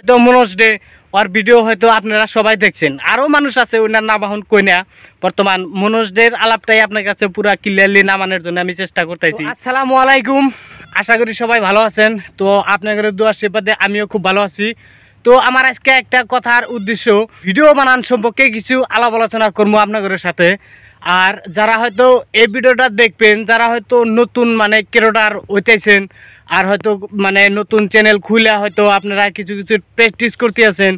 তো মনোজ ডে ওর ভিডিও হয়তো আপনারা সবাই দেখছেন, আরও মানুষ আছে ওনার নাম এখন কই না। বর্তমান মনোজ ডের আলাপটাই আপনার কাছে পুরো ক্লিয়ারলি নামানোর জন্য আমি চেষ্টা করতেছি। আসসালামু আলাইকুম, আশা করি সবাই ভালো আছেন। তো আপনাদের দোয়া আশীর্বাদে আমিও খুব ভালো আছি। তো আমার আজকে একটা কথার উদ্দেশ্য, ভিডিও বানান সম্পর্কে কিছু আলাপ আলোচনা করবো আপনাদের সাথে। আর যারা হয়তো এই ভিডিওটা দেখবেন, যারা হয়তো নতুন মানে ক্রিয়েটর হইতেছেন আর হয়তো মানে নতুন চ্যানেল খুলে হয়তো আপনারা কিছু কিছু প্র্যাকটিস করতে আছেন,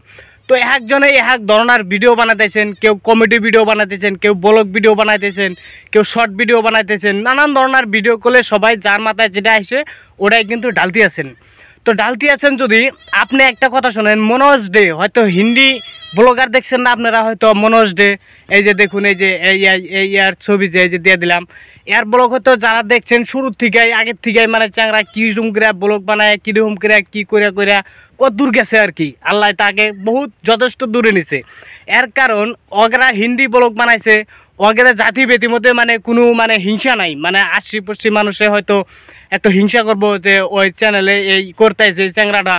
তো একজনে এক ধরনের ভিডিও বানাইতেছেন, কেউ কমেডি ভিডিও বানাইতেছেন, কেউ ব্লগ ভিডিও বানাইতেছেন, কেউ শর্ট ভিডিও বানাইতেছেন, নানান ধরনের ভিডিও করলে সবাই যার মাথায় যেটা আসে ওটাই কিন্তু ঢালতে আছেন। তো ঢালতে আছেন যদি আপনি একটা কথা শোনেন, মনোজ ডে হয়তো হিন্দি ব্লগার দেখছেন না আপনারা হয়তো, মনোজ ডে এই যে দেখুন, এই যে এই ইয়ার ছবি যে এই যে দিয়ে দিলাম, এয়ার ব্লগ হয়তো যারা দেখছেন শুরুর থেকে আগের থেকে মানে চ্যাংরা কীরকম করে ব্লগ বানায়, কীরকম করে কী করে করে কত দূর গেছে আর কি, আল্লাহ তাকে বহুত যথেষ্ট দূরে নিছে। এর কারণ অগরা হিন্দি ব্লগ বানাইছে, অগেরা জাতি বেতির মধ্যে মানে কোনো মানে হিংসা নাই, মানে 80% মানুষে হয়তো একটু হিংসা করবো যে ওই চ্যানেলে এই করতেছে চ্যাংরাটা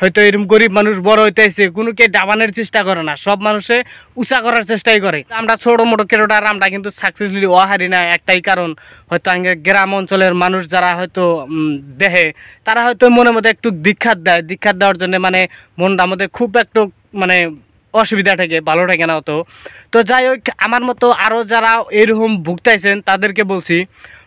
হয়তো এরকম গরিব মানুষ বড় হইতেছে, কোনো কে ডাবানোর চেষ্টা করে না, সব মানুষে উঁচা করার চেষ্টাই করে। আমরা ছোটো মোটো ক্রিয়েটর আমরা কিন্তু সাকসেসফুলি হারি না, একটাই কারণ হয়তো গ্রাম অঞ্চলের মানুষ যারা হয়তো দেখে তারা হয়তো মনের মধ্যে একটু দীক্ষাত দেওয়ার জন্য মানে মনটা মধ্যে খুব একটু মানে অসুবিধা থাকে, ভালো থাকে না হতো। তো যাই হোক, আমার মতো আরও যারা এরকম ভুগতাইছেন তাদেরকে বলছি,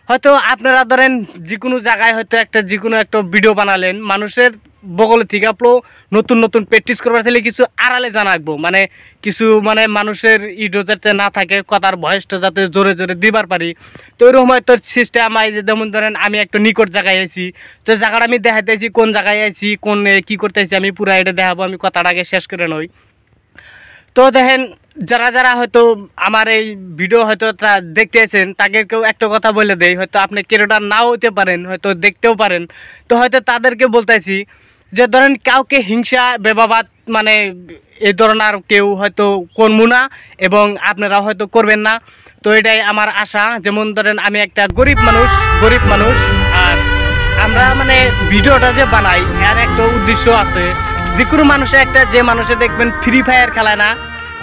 হয়তো আপনারা ধরেন যে কোনো জায়গায় হয়তো যে কোনো একটা ভিডিও বানালেন, মানুষের বগলে থেকে আপনি নতুন নতুন প্র্যাকটিস করবার চাইলে কিছু আড়ালে জানাকবো, মানে কিছু মানে মানুষের ইডো যাতে না থাকে, কথার ভয়েসটা যাতে জোরে জোরে দিবার পারি। তো ওইরকম হয়তো সিস্টেম আই যে যেমন ধরেন আমি একটা নিকট জায়গায় আইছি, তো জায়গাটা আমি দেখাইতেছি কোন জায়গায় আইছি, কোন কী করতেছি আমি পুরো এটা দেখাবো, আমি কথাটা আগে শেষ করে নই। তো দেখেন যারা যারা হয়তো আমার এই ভিডিও হয়তো দেখতে আছেন তাদেরকেও একটা কথা বলে দেয়, হয়তো আপনি ক্রিয়েটর নাও হতে পারেন, হয়তো দেখতেও পারেন, তো হয়তো তাদেরকে বলতেছি যে ধরেন কাউকে হিংসা বেবাবাদ মানে এই ধরনের কেউ হয়তো করবো না এবং আপনারা হয়তো করবেন না। তো এটাই আমার আশা। যেমন ধরেন আমি একটা গরিব মানুষ আর আমরা মানে ভিডিওটা যে বানাই এর একটা উদ্দেশ্য আছে। যে কোনো মানুষে একটা যে মানুষে দেখবেন ফ্রি ফায়ার খেলায় না,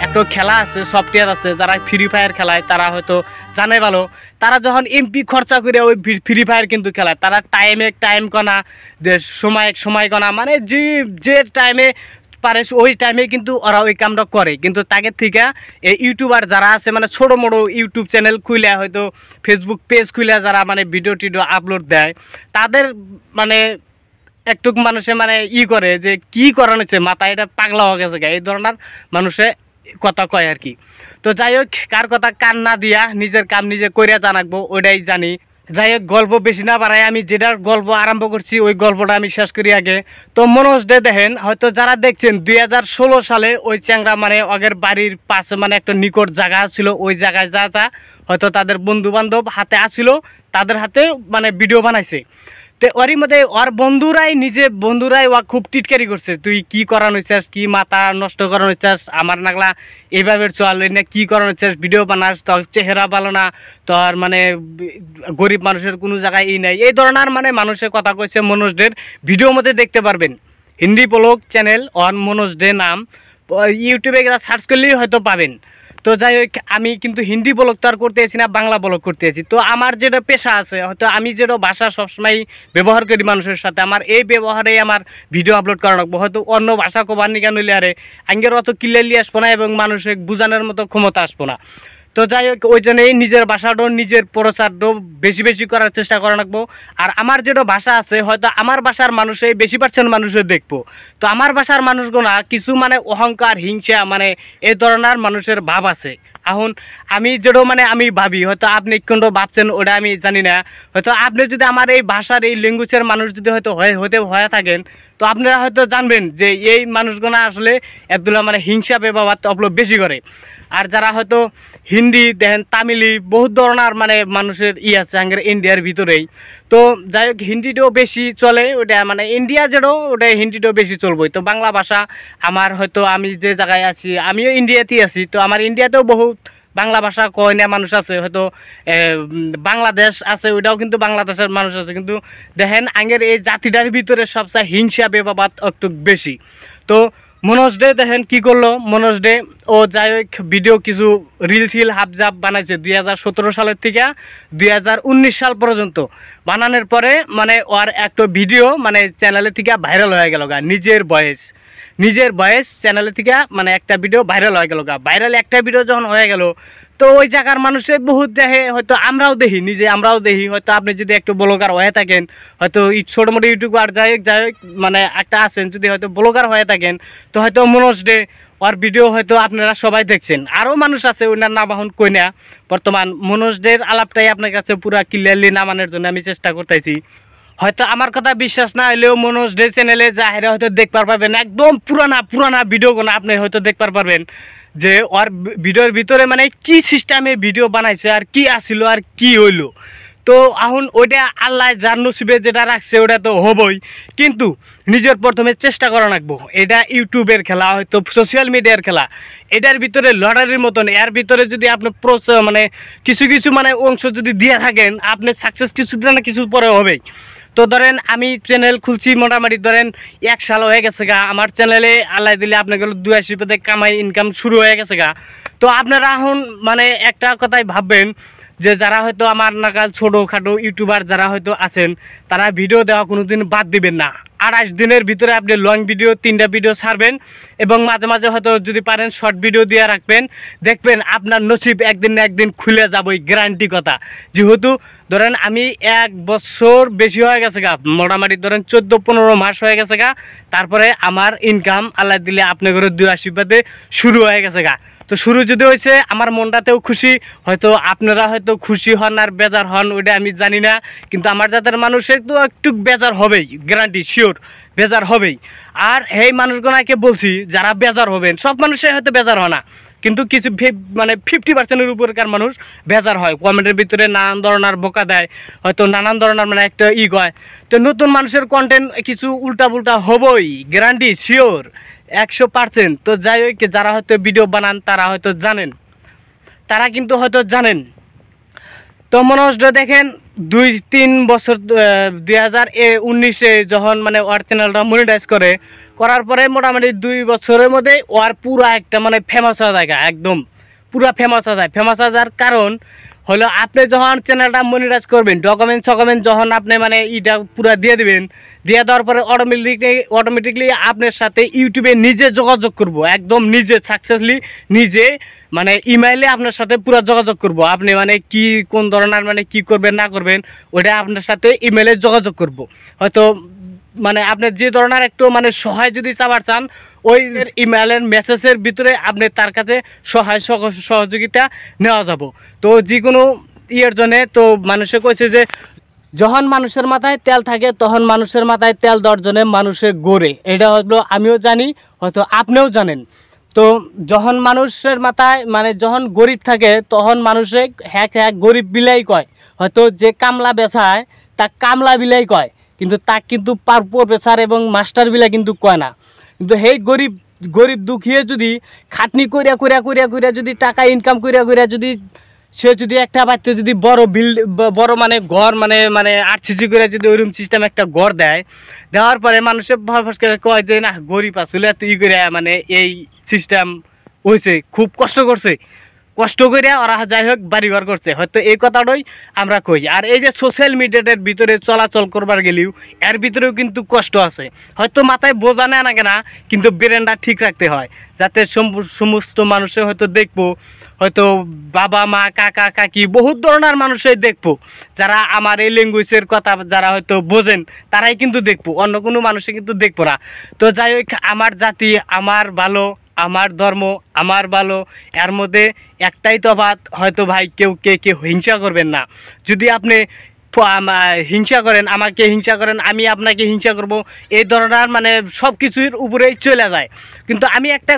একটা খেলা আছে সফটওয়্যার আছে যারা ফ্রি ফায়ার খেলায়, তারা হয়তো জানে ভালো, তারা যখন এমপি খরচা করে ওই ফ্রি ফায়ার কিন্তু খেলায়, তারা টাইম কনা সময় কনা মানে যে টাইমে পারে ওই টাইমে কিন্তু ওরা ওই কামটা করে। কিন্তু তাকে থেকে এই ইউটিউবার যারা আছে মানে ছোটো মোটো ইউটিউব চ্যানেল খুলে হয়তো ফেসবুক পেজ খুলে যারা মানে ভিডিও টিডিও আপলোড দেয়, তাদের মানে একটু মানুষে মানে করে যে কি করানো হচ্ছে, মাথা এটা পাগলা হয়ে গেছে, এই ধরনের মানুষে কথা কয় আর কি। তো যাই হোক, কার কথা কান না দিয়া নিজের কাম নিজে কইরা জানাকবো ওইটাই জানি। যাই হোক, গল্প বেশি না বাড়াই, আমি যেটার গল্প আরম্ভ করছি ওই গল্পটা আমি শেষ করি আগে। তো মনোজ ডে দেখেন হয়তো যারা দেখছেন 2016 সালে ওই চ্যাংরা মানে আগের বাড়ির পাশে মানে একটা নিকট জায়গা ছিল, ওই জায়গায় যা হয়তো তাদের বন্ধু বান্ধব হাতে আসছিল, তাদের হাতে মানে ভিডিও বানাইছে। তো ওরই মধ্যে ওর বন্ধুরাই ও খুব টিটকারি করছে, তুই কি করানো চাস, কি মাথা নষ্ট করানো চাস, আমার নাগলা এইভাবে চল না, কি করানো চাস, ভিডিও বানাস, তোর চেহারা ভালো না, তোর মানে গরিব মানুষের কোনো জায়গায় নাই, এই ধরনের মানে মানুষের কথা কইছে। মনোজ ডের ভিডিওর মধ্যে দেখতে পারবেন, Hindi blog channel on Manoj day নাম, ইউটিউবে সার্চ করলেই হয়তো পাবেন। তো যাই হোক, আমি কিন্তু হিন্দি ব্লগ তো আর করতে আছি না, বাংলা ব্লগ করতে আছি। তো আমার যেটা পেশা আছে, হয়তো আমি যেটা ভাষা সবসময় ব্যবহার করি মানুষের সাথে, আমার এই ব্যবহারে আমার ভিডিও আপলোড করা রাখবো। হয়তো অন্য ভাষা কবার নিকা নইলে আরে আঙ্গের অত ক্লিয়ারলি আসবো না এবং মানুষের বোঝানোর মতো ক্ষমতা আসবো না। তো যাই হোক, ওই জন্যই নিজের ভাষাটাও নিজের প্রচারটাও বেশি করার চেষ্টা করা রাখবো। আর আমার যেটা ভাষা আছে, হয়তো আমার ভাষার মানুষে বেশি পার্সেন্ট মানুষে দেখবো, তো আমার ভাষার মানুষগুলা কিছু মানে অহংকার হিংসা মানে এই ধরনের মানুষের ভাব আছে। এখন আমি যেটা মানে আমি ভাবি, হয়তো আপনি কোনটা ভাবছেন ওটা আমি জানি না, হয়তো আপনি যদি আমার এই ভাষার এই ল্যাঙ্গুয়েজের মানুষ যদি হয়তো হয়ে থাকেন, তো আপনারা হয়তো জানবেন যে এই মানুষগুলো আসলে একদুলা মানে হিংসা ব্যবহার অপলোড বেশি করে। আর যারা হয়তো হিন্দি দেখেন, তামিলি বহুত ধরনের মানে মানুষের আছে আঙ্গের ইন্ডিয়ার ভিতরেই। তো যাই হোক, হিন্দিটাও বেশি চলে, ওটা মানে ইন্ডিয়া যেটাও ওটা হিন্দিটাও বেশি চলবই। তো বাংলা ভাষা আমার হয়তো আমি যে জায়গায় আছি, আমিও ইন্ডিয়াতেই আছি, তো আমার ইন্ডিয়াতেও বহুত বাংলা ভাষা কয় না মানুষ আছে, হয়তো বাংলাদেশ আছে, ওইটাও কিন্তু বাংলাদেশের মানুষ আছে, কিন্তু দেখেন আগের এই জাতিটার ভিতরে সবচেয়ে হিংসা বেবাবাদ একটু বেশি। তো মনোজ ডে দেখেন কি করলো। মনোজ ডে ও যাই হোক ভিডিও কিছু রিল সিল হাবজাব বানাইছে 2017 সালের থেকে 2019 সাল পর্যন্ত। বানানোর পরে মানে ওর একটা ভিডিও মানে চ্যানেলে থেকে ভাইরাল হয়ে গেল গা, নিজের ভয়েস চ্যানেলে থেকে মানে একটা ভিডিও ভাইরাল হয়ে গেল গা। ভাইরাল একটা ভিডিও যখন হয়ে গেল, তো ওই জায়গার মানুষের বহুত দেখে, হয়তো আমরাও দেখি হয়তো আপনি যদি একটু ব্লগার হয়ে থাকেন, হয়তো ছোটো মোটো ইউটিউবার যাই হোক মানে একটা আছেন, যদি হয়তো ব্লগার হয়ে থাকেন, তো হয়তো মনোজ ডে ওর ভিডিও হয়তো আপনারা সবাই দেখছেন। আরও মানুষ আছে ওনার নাম এখন কই না, বর্তমান মনোজ ডের আলাপটাই আপনার কাছে পুরা ক্লিয়ারলি নামানোর জন্য আমি চেষ্টা করতেছি। হয়তো আমার কথা বিশ্বাস না হলেও মনোজ ডে চ্যানেলে যাহেরা হয়তো দেখতে পারবেন, একদম পুরানা ভিডিওগুলো আপনি হয়তো দেখতে পারবেন যে ওর ভিডিওর ভিতরে মানে কি সিস্টেমে ভিডিও বানাইছে আর কি আসিল আর কি হইলো। তো এখন ওইটা আল্লাহ যার নসিবে যেটা রাখছে ওটা তো হবই, কিন্তু নিজের প্রথমে চেষ্টা করা লাগবো। এটা ইউটিউবের খেলা, হয়তো সোশ্যাল মিডিয়ার খেলা, এটার ভিতরে লটারির মতন। এর ভিতরে যদি আপনি মানে কিছু মানে অংশ যদি দিয়ে থাকেন, আপনি সাকসেস কিছু না কিছু পরে হবেই। তো ধরেন আমি চ্যানেল খুলছি মোটামুটি ধরেন 1 সাল হয়ে গেছে গা, আমার চ্যানেলে আল্লাহ দিলে আপনাদের 82 কামাই ইনকাম শুরু হয়ে গেছে গা। তো আপনারা এখন মানে একটা কথাই ভাববেন যে যারা হয়তো আমার নাকাল ছোটোখাটো ইউটিউবার যারা হয়তো আছেন, তারা ভিডিও দেওয়া কোনো দিন বাদ দিবেন না। 28 দিনের ভিতরে আপনি লং ভিডিও 3টা ভিডিও ছাড়বেন, এবং মাঝে মাঝে হয়তো যদি পারেন শর্ট ভিডিও দিয়ে রাখবেন। দেখবেন আপনার নসিব একদিন না একদিন খুলে যাবই, গ্যারান্টি কথা। যেহেতু ধরেন আমি 1 বছর বেশি হয়ে গেছে গা, মোটামুটি ধরেন 14-15 মাস হয়ে গেছে গা, তারপরে আমার ইনকাম আল্লাহ দিলে আপনার ঘরে 2 আশীর্বাদে শুরু হয়ে গেছে গা। তো শুরু যদি হয়েছে, আমার মনটাতেও খুশি, হয়তো আপনারা হয়তো খুশি হন আর বেজার হন ওইটা আমি জানি না, কিন্তু আমার জাতের মানুষের তো একটু বেজার হবেই, গ্যারান্টি শিওর বেজার হবেই। আর এই মানুষগুলোকে বলছি যারা বেজার হবেন, সব মানুষই হয়তো বেজার হয় না, কিন্তু কিছু মানে 50%-এর উপরকার মানুষ বেজার হয়, কমেন্টের ভিতরে নানান ধরনের বোকা দেয়, হয়তো নানান ধরনের মানে একটা কয়। তো নতুন মানুষের কন্টেন্ট কিছু উল্টা পুল্টা হবই, গ্যারান্টি শিওর 100%। তো যাই হোক, যারা হয়তো ভিডিও বানান তারা হয়তো জানেন, তারা কিন্তু হয়তো জানেন। তো মনোজ দেখেন 2-3 বছর 2019-এ যখন মানে ওর চ্যানেলটা মনিটাইজ করার পরে মোটামুটি 2 বছরের মধ্যে ওর পুরা একটা মানে ফেমাস হয়ে যায়, একদম পুরা ফেমাস হয়ে যায়। ফেমাস হয়ে যাওয়ার কারণ হলো আপনি যখন চ্যানেলটা মনিটাইজ করবেন, ডকুমেন্ট যখন আপনি মানে ইটা পুরা দিয়ে দিবেন, দিয়ে দেওয়ার পরে অটোমেটিকলি আপনার সাথে ইউটিউবে নিজে যোগাযোগ করব, একদম নিজে সাকসেসলি নিজে মানে ইমেইলে আপনার সাথে পুরো যোগাযোগ করব। আপনি মানে কি কোন ধরনের মানে কি করবেন না করবেন ওটা আপনার সাথে ইমেইলে যোগাযোগ করব। হয়তো মানে আপনি যে ধরনের একটু মানে সহায় যদি চাবার চান, ওই ইমেইলের মেসেজের ভিতরে আপনি তার কাছে সহযোগিতা নেওয়া যাব। তো যে কোনো ইয়ের জন্যে তো মানুষে কইছে যে যখন মানুষের মাথায় তেল থাকে তখন মানুষের মাথায় তেল দেওয়ার জন্য মানুষের গড়ে, এটা হলো আমিও জানি, হয়তো আপনিও জানেন। তো যখন মানুষের মাথায় মানে যখন গরিব থাকে তখন মানুষে হ্যাক গরিব বিলাই কয়, হয়তো যে কামলা বেচায় তা কামলা বিলাই কয়, কিন্তু তা কিন্তু প্রফেসর এবং মাস্টার বিলাই কিন্তু কয় না। কিন্তু সেই গরিব দুঃখীয়ে যদি খাটনি করিয়া যদি টাকা ইনকাম করিয়া যদি সে যদি একটা বাড়িতে যদি বড় মানে ঘর মানে আরসিসি করে যদি ওইরকম সিস্টেম একটা ঘর দেওয়ার পরে মানুষের ফস করে কয় যে না গরিব আসলে এত করে মানে এই সিস্টেম হয়েছে, খুব কষ্ট করছে, কষ্ট করে ওরা যাই হোক বাড়িঘর করছে, হয়তো এই কথাটাই আমরা কই। আর এই যে সোশ্যাল মিডিয়াটার ভিতরে চলাচল করবার গেলেও এর ভিতরেও কিন্তু কষ্ট আছে, হয়তো মাথায় বোঝা নেয় না কেনা, কিন্তু ব্রেনটা ঠিক রাখতে হয় যাতে সমস্ত মানুষে হয়তো দেখবো, হয়তো বাবা মা কাকা কাকি বহুত ধরনের মানুষই দেখবো, যারা আমার এই ল্যাঙ্গুয়েজের কথা যারা হয়তো বোঝেন তারাই কিন্তু দেখবো, অন্য কোনো মানুষে কিন্তু দেখবো না। তো যাই হোক, আমার জাতি আমার ভালো, আমার ধর্ম আমার ভালো, এর মধ্যে একটাই তফাৎ, হয়তো ভাই কেউ হিংসা করবেন না। যদি আপনি হিংসা করেন, আমাকে হিংসা করেন, আমি আপনাকে হিংসা করব, এই ধরনের মানে সব কিছুর উপরেই চলে যায়। কিন্তু আমি একটা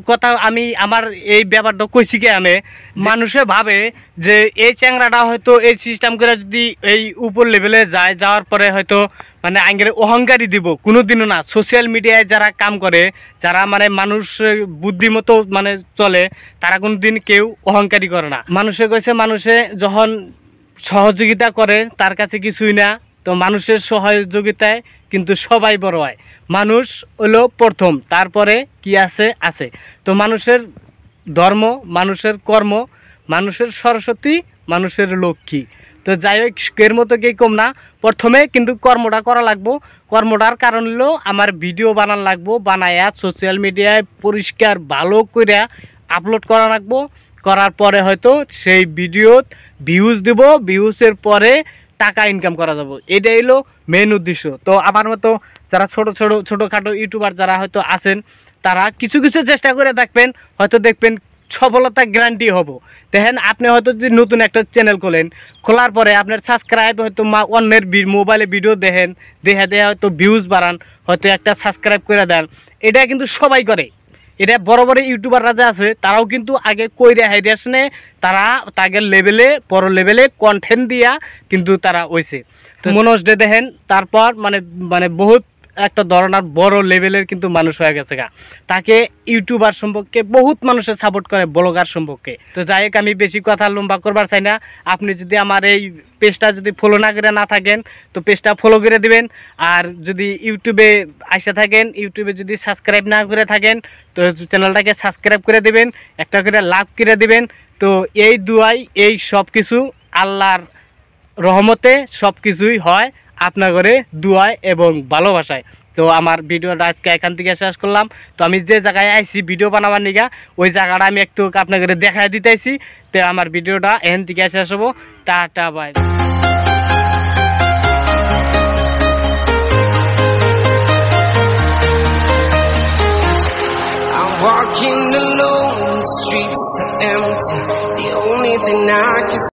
কথা আমি আমার এই ব্যাপারটা কইছি কে, আমি মানুষে ভাবে যে এই চ্যাংরাটা হয়তো এই সিস্টেম করে যদি এই উপর লেভেলে যাওয়ার পরে হয়তো মানে আঙ্গের অহংকারী দিব কোনোদিনও না। সোশ্যাল মিডিয়ায় যারা কাম করে, যারা মানে মানুষ বুদ্ধিমতো মানে চলে, তারা কোনোদিন কেউ অহংকারী করে না। মানুষে কইছে মানুষে যখন সহযোগিতা করে তার কাছে কিছুই না, তো মানুষের সহযোগিতায় কিন্তু সবাই বড় হয়। মানুষ হলো প্রথম, তারপরে কি আছে আছে। তো মানুষের ধর্ম, মানুষের কর্ম, মানুষের সরস্বতী, মানুষের লক্ষ্মী। তো যাই হোক, এর মতো কেউ কম না। প্রথমে কিন্তু কর্মটা করা লাগবো। কর্মটার কারণ হলো আমার ভিডিও বানান লাগবো, বানায়া সোশ্যাল মিডিয়ায় পরিষ্কার ভালো করে আপলোড করা লাগবো। করার পরে হয়তো সেই ভিডিওত ভিউজ দিব, ভিউজের পরে টাকা ইনকাম করা যাব। এটাই হলো মেন উদ্দেশ্য। তো আমার মতো যারা ছোটোখাটো ইউটিউবার যারা হয়তো আছেন, তারা কিছু কিছু চেষ্টা করে দেখবেন, হয়তো দেখবেন সফলতা গ্যারান্টি হব। দেখেন, আপনি হয়তো যদি নতুন একটা চ্যানেল খোলার পরে আপনার সাবস্ক্রাইব হয়তো অন্যের মোবাইলে ভিডিও দেখেন, দেখে হয়তো ভিউজ বাড়ান, হয়তো একটা সাবস্ক্রাইব করে দেন। এটা কিন্তু সবাই করে। এটা বড় বড় ইউটিউবাররা যে আছে তারাও কিন্তু আগে কইরে হাইডাসনে তারা তাদের লেভেলে বড় লেভেলে কন্টেন্ট দিয়া কিন্তু তারা হইছে। তো মনোজ ডে দেখেন, তারপর মানে মানে বহুত একটা ধরনের বড় লেভেলের কিন্তু মানুষ হয়ে গেছে গা। তাকে ইউটিউবার সম্পর্কে বহুত মানুষের সাপোর্ট করে, ব্লগার সম্পর্কে। তো যাই হোক, আমি বেশি কথা লম্বা করবার চাই না। আপনি যদি আমার এই পেজটা যদি ফলো না করে না থাকেন, তো পেজটা ফলো করে দিবেন। আর যদি ইউটিউবে আসে থাকেন, ইউটিউবে যদি সাবস্ক্রাইব না করে থাকেন, তো চ্যানেলটাকে সাবস্ক্রাইব করে দিবেন, একটা করে লাইক করে দিবেন। তো এই দুয়াই, এই সব কিছু আল্লাহর রহমতে সব কিছুই হয় আপনাদের দুয়ায় এবং ভালোবাসায়। তো আমার ভিডিওটা আজকে এখান থেকে শেষ করলাম। তো আমি যে জায়গায় আইছি ভিডিও বানাবার নিগা, ওই জায়গাটা আমি একটু আপনাদের দেখাই দিতেছি। তো আমার ভিডিওটা এখান থেকে শেষ হবো। Tata, bye. Walking alone, the streets are empty. The only thing I can